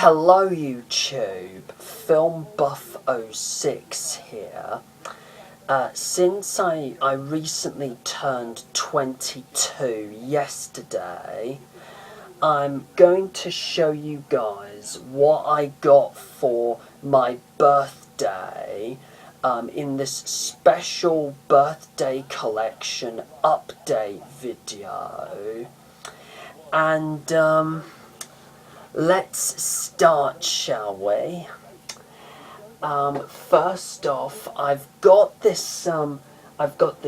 Hello YouTube, FilmBuff06 here. Since I recently turned 22 yesterday, I'm going to show you guys what I got for my birthday in this special birthday collection update video. And let's start, shall we? First off, I've got this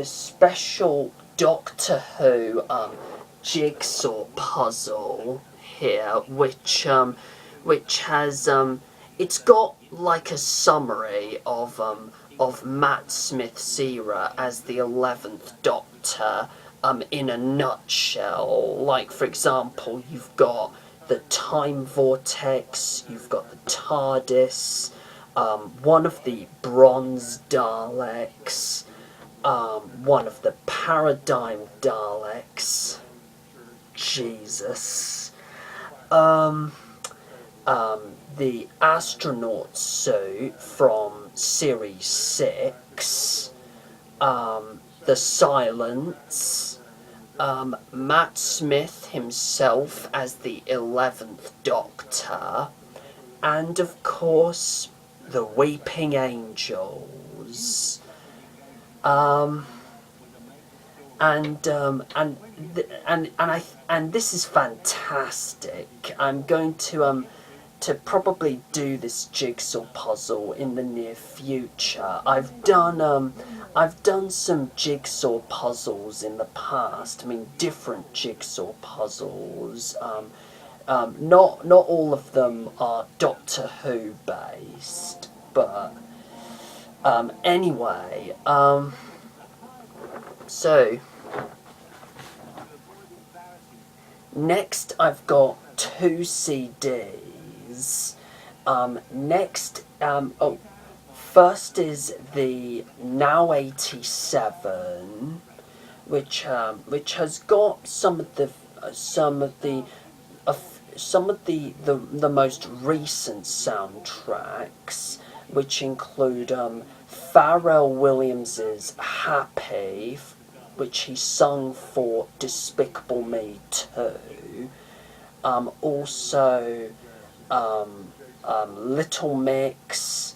special Doctor Who jigsaw puzzle here, which has it's got like a summary of Matt Smith's era as the 11th Doctor in a nutshell. Like, for example, you've got the time vortex, you've got the TARDIS, one of the bronze Daleks, one of the paradigm Daleks, Jesus, the astronaut suit from Series 6, the Silence, Matt Smith himself as the 11th Doctor, and of course the Weeping Angels. And this is fantastic. I'm going to probably do this jigsaw puzzle in the near future. I've done some jigsaw puzzles in the past. I mean, different jigsaw puzzles. Not all of them are Doctor Who based, but anyway, so next I've got 2 CDs. First is the Now 87, which has got some of the most recent soundtracks, which include Pharrell Williams's Happy, which he sung for Despicable Me 2. Also Little Mix,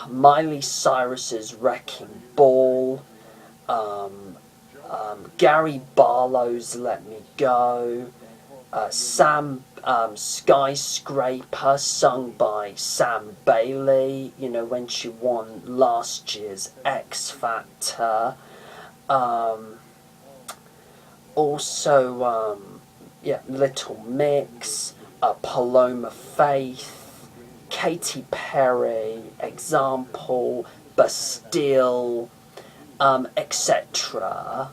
Miley Cyrus's Wrecking Ball, Gary Barlow's Let Me Go, Skyscraper, sung by Sam Bailey, you know, when she won last year's X Factor. Also, Little Mix, Paloma Faith, Katy Perry, Example, Bastille, etc.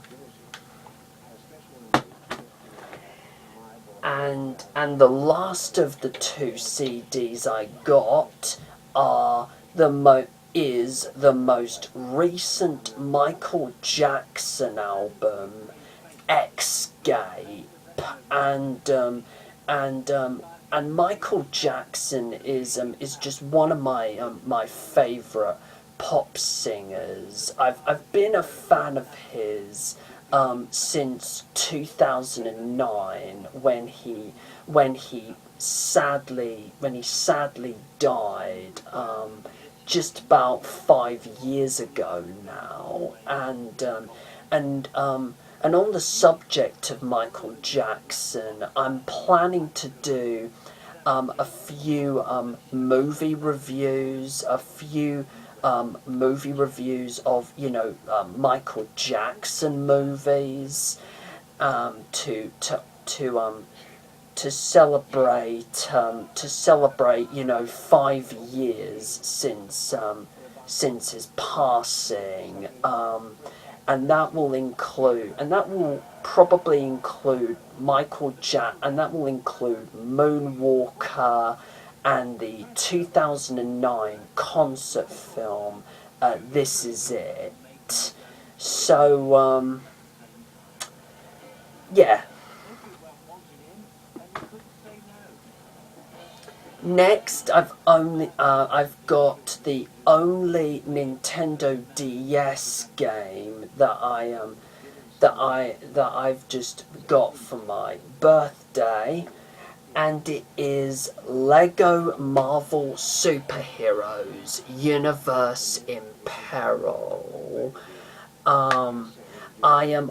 And the last of the 2 CDs I got are is the most recent Michael Jackson album, Escape, and Michael Jackson is just one of my favourite pop singers. I've been a fan of his since 2009 when he sadly died, just about 5 years ago now. And on the subject of Michael Jackson, I'm planning to do a few movie reviews, of, you know, Michael Jackson movies, to celebrate, you know, 5 years since his passing. And that will probably include Moonwalker and the 2009 concert film, This Is It. So, yeah. Next, I've got the only Nintendo DS game that I've just got for my birthday, and it is Lego Marvel Superheroes Universe in Peril. I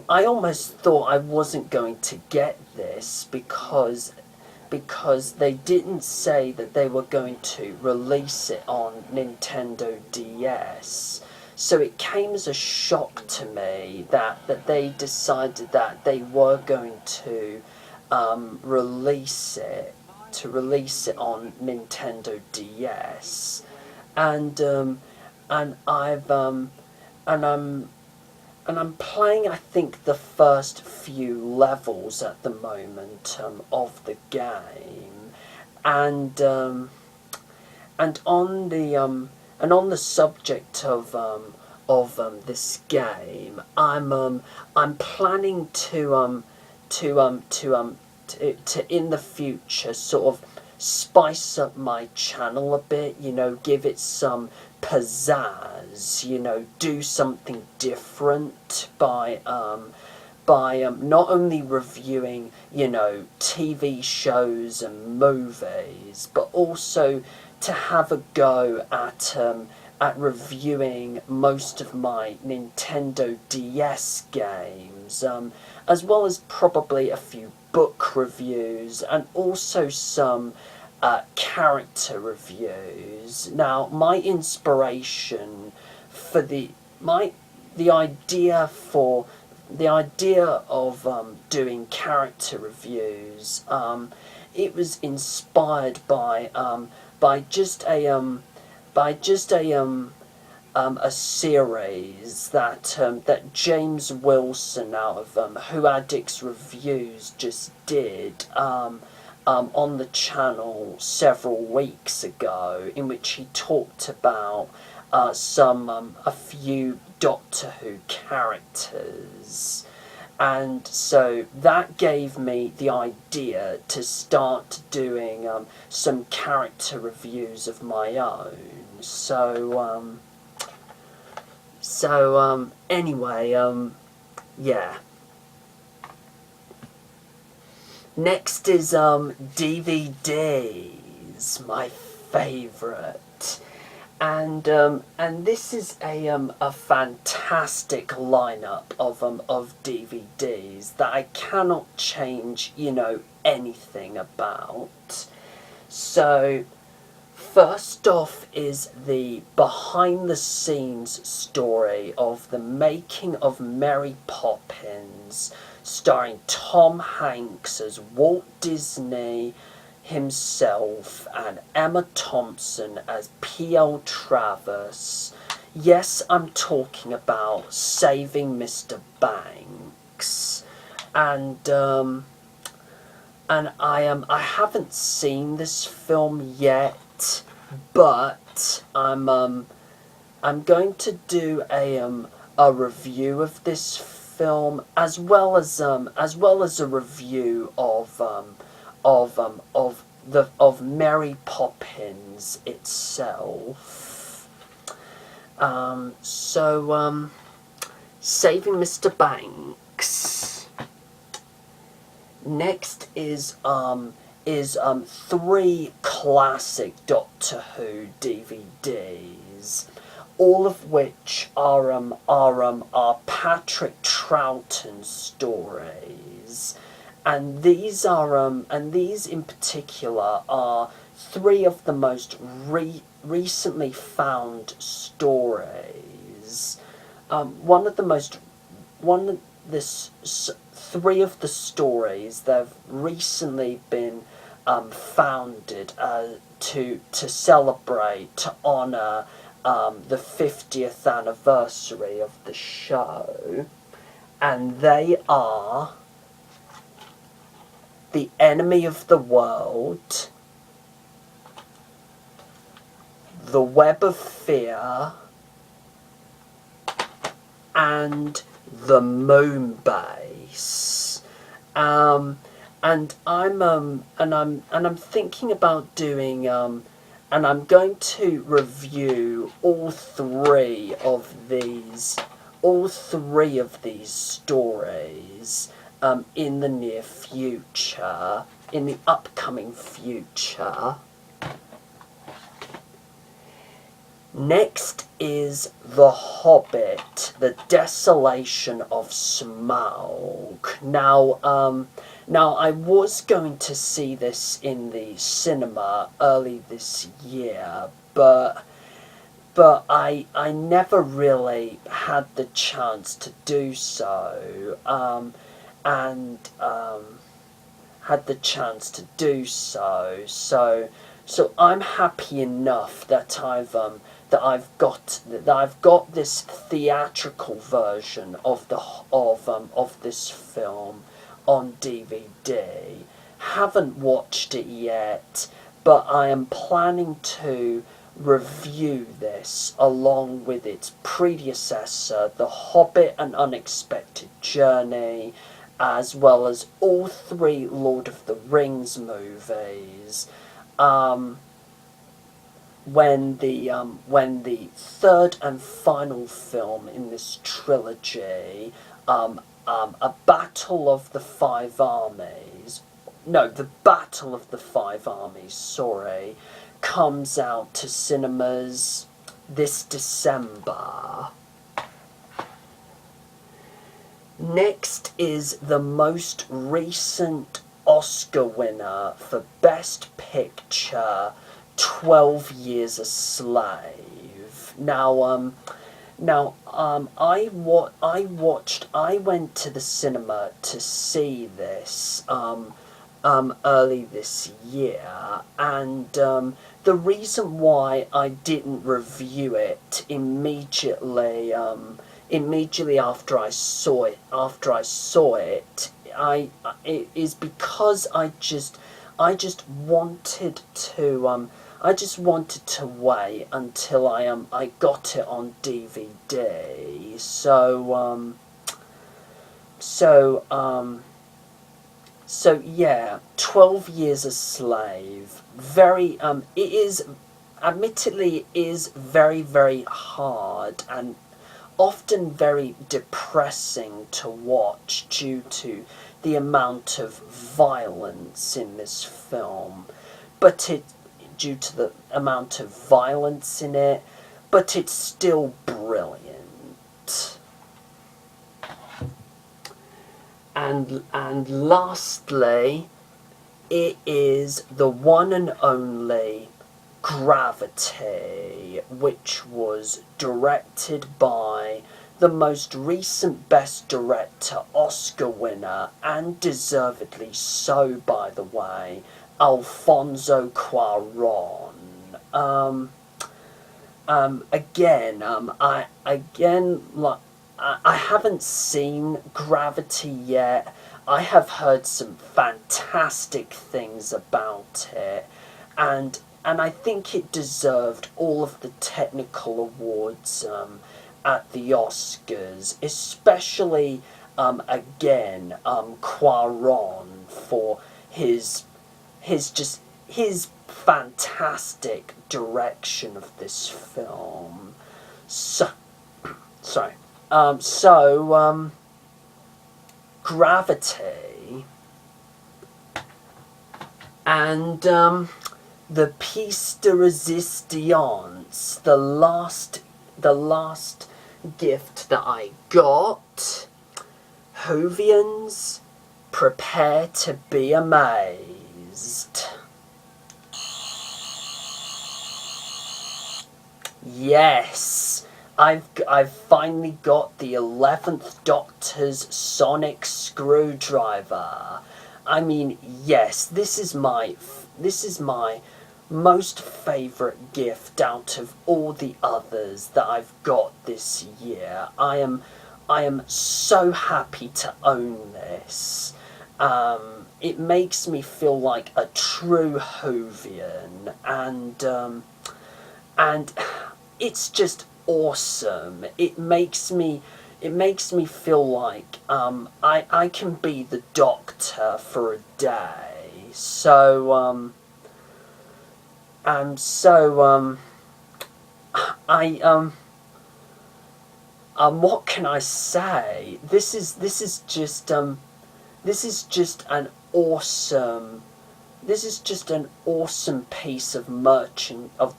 almost thought I wasn't going to get this because they didn't say that they were going to release it on Nintendo DS. So it came as a shock to me that they decided that they were going to release it on Nintendo DS, and and I've and I'm playing, I think, the first few levels at the moment of the game, and and on the subject of this game, I'm planning to in the future sort of spice up my channel a bit, you know, give it some pizzazz, you know, do something different by not only reviewing, you know, TV shows and movies, but also to have a go at reviewing most of my Nintendo DS games, as well as probably a few book reviews and also some character reviews. Now, my inspiration for the idea of doing character reviews, it was inspired by just a series that James Wilson out of Who Addicts Reviews just did on the channel several weeks ago, in which he talked about a few Doctor Who characters. And so that gave me the idea to start doing some character reviews of my own. Anyway, yeah. Next is DVDs, my favourite. And this is a fantastic lineup of DVDs that I cannot change, you know, anything about. So, first off is the behind-the-scenes story of the making of Mary Poppins, starring Tom Hanks as Walt Disney himself and Emma Thompson as P.L. Travers. Yes, I'm talking about Saving Mr. Banks. And I haven't seen this film yet, but I'm going to do a review of this film, as well as a review of Mary Poppins itself. Saving Mr. Banks. Next is three classic Doctor Who DVDs, all of which are Patrick Troughton stories, and these in particular are three of the most recently found stories. Three of the stories that have recently been founded to celebrate, to honour the 50th anniversary of the show, and they are The Enemy of the World, The Web of Fear, and The Moonbase. and I'm thinking about doing and I'm going to review all three of these stories in the near future, in the upcoming future. Next is The Hobbit, The Desolation of Smaug. Now I was going to see this in the cinema early this year, but I never really had the chance to do so, had the chance to do so. So I'm happy enough that I've got this theatrical version of this film on DVD. Haven't watched it yet, but I am planning to review this along with its predecessor, The Hobbit: An Unexpected Journey, as well as all three Lord of the Rings movies. When the third and final film in this trilogy, A Battle of the Five Armies, no, The Battle of the Five Armies, sorry, comes out to cinemas this December. Next is the most recent Oscar winner for Best Picture, 12 Years a Slave. I went to the cinema to see this early this year, and the reason why I didn't review it immediately after I saw it, it is because I just wanted to wait until I got it on DVD. So yeah, 12 Years a Slave. Very it is, admittedly, is very, very hard and often very depressing to watch due to the amount of violence in this film. Due to the amount of violence in it, but it's still brilliant. And lastly, it is the one and only Gravity, which was directed by the most recent Best Director Oscar winner, and deservedly so, by the way, Alfonso Cuarón. I haven't seen Gravity yet. I have heard some fantastic things about it, and I think it deserved all of the technical awards at the Oscars, especially Cuarón for his fantastic direction of this film. Gravity, and the piece de resistance, the last gift that I got. Whovians, prepare to be amazed. Yes, I've finally got the 11th Doctor's sonic screwdriver. I mean, yes, this is my most favourite gift out of all the others that I've got this year. I am so happy to own this. It makes me feel like a true Whovian, and it's just awesome. It makes me it makes me feel like I can be the Doctor for a day. So I what can I say? This is just an awesome. This is just an awesome piece of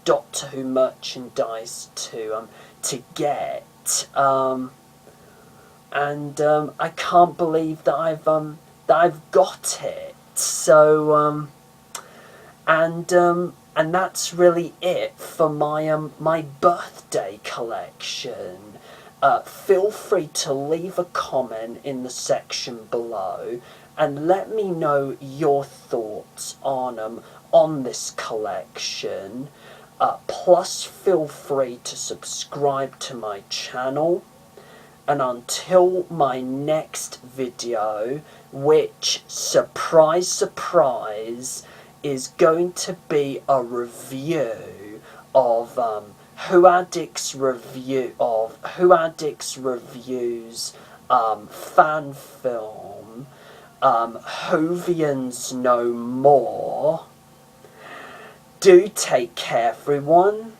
Doctor Who merchandise to get. I can't believe that I've got it. So and that's really it for my birthday collection. Feel free to leave a comment in the section below and let me know your thoughts on this collection. Plus, feel free to subscribe to my channel. And until my next video, which, surprise, surprise, is going to be a review of Who Addicts Reviews fan film, Whovians No More. Do take care, everyone,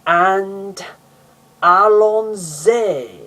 and allons-y.